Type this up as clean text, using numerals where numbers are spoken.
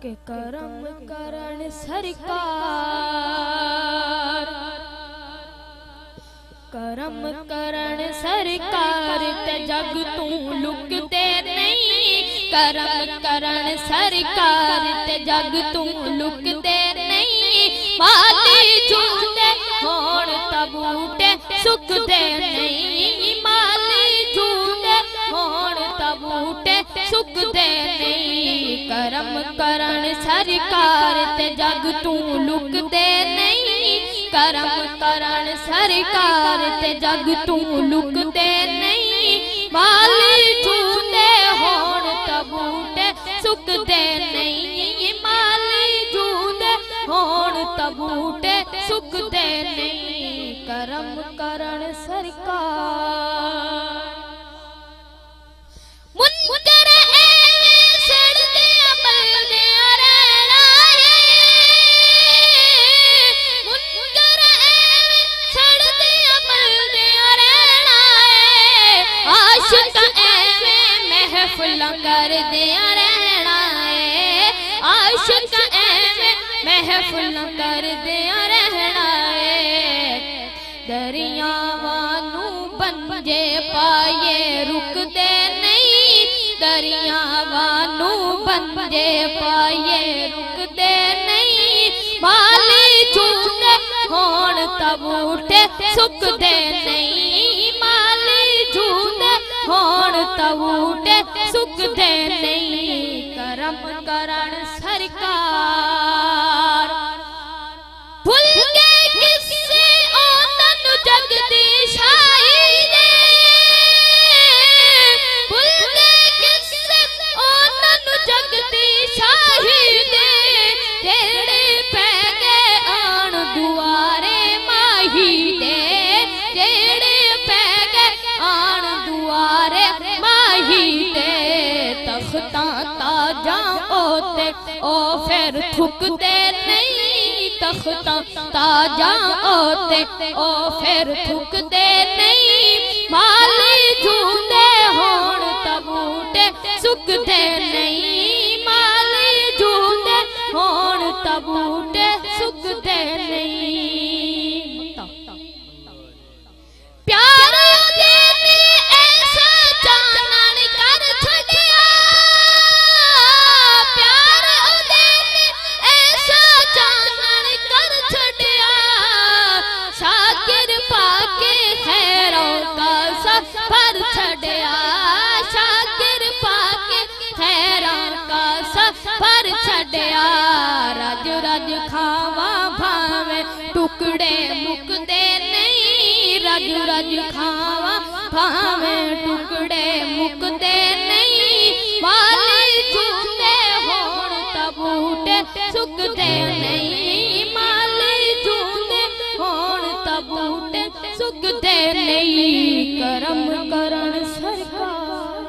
के करम करण सरकार, करम करण सरकार ते जग तू लुकते नहीं। करम करण सरकार ते जग तू लुकते नहीं। माली झूठे होण तबूटे सुखते नहीं। माली झूठे होण तबूटे सुखते नहीं। करम करण सरकार ते जग तू लुकते नहीं। करम करण सरकार ते जग तू लुकते नहीं। माली झूठे होण तबूटे सुखते नहीं। माली झूठे होण तबूटे सुखते नहीं। करम करण सरकार मुनकर एवे सड़दे अमल दे रहना है। मुनकर एवे सड़दे अमल दे रहना है। आशिक एवे महफिल कर दे रहना है। आशिक एवे महफिल कर दे रहना है। दरियावां नू बंजे पाए रुकदे नहीं। दरियावां नू बंजे पाए रुकदे नहीं। माली झूठे होण तबूटे सुखदे नहीं। माली झूठे होण तबूटे सुखदे नहीं। करम करण सरकार भुल गए किससे ओ तनु जगदीश आई दे। भुल गए किससे ओ तनु जगदीश आई दे। जेड़े पै गए आण दुआरे माही दे। जेड़े पै गए आण दुआरे माही दे। तख्तां ताजां ओते ओ फिर थुकदे नहीं। तख्तां ताजां ओते ओ फिर थुकदे नहीं। माली झूठे होण तबूटे सुखदे नहीं। माली झूठे होण तबूटे सुखदे नहीं। प्यार दे ने ऐसा जानन कर छड़िया। प्यार दे ने ऐसा जानन कर छड़िया। शाकिर पाके खैरों का सफर छड़िया। शाकिर पाके खैरों का सफर छड़िया। रज रज खावा भावे टुकड़े मुकदे नहीं। रज रज खावा भावे टुकड़े मुकदे नहीं। माली झूठे होण तबूटे सुखदे नहीं। माली झूठे होण तबूटे सुखदे नहीं। करम करण सरकार।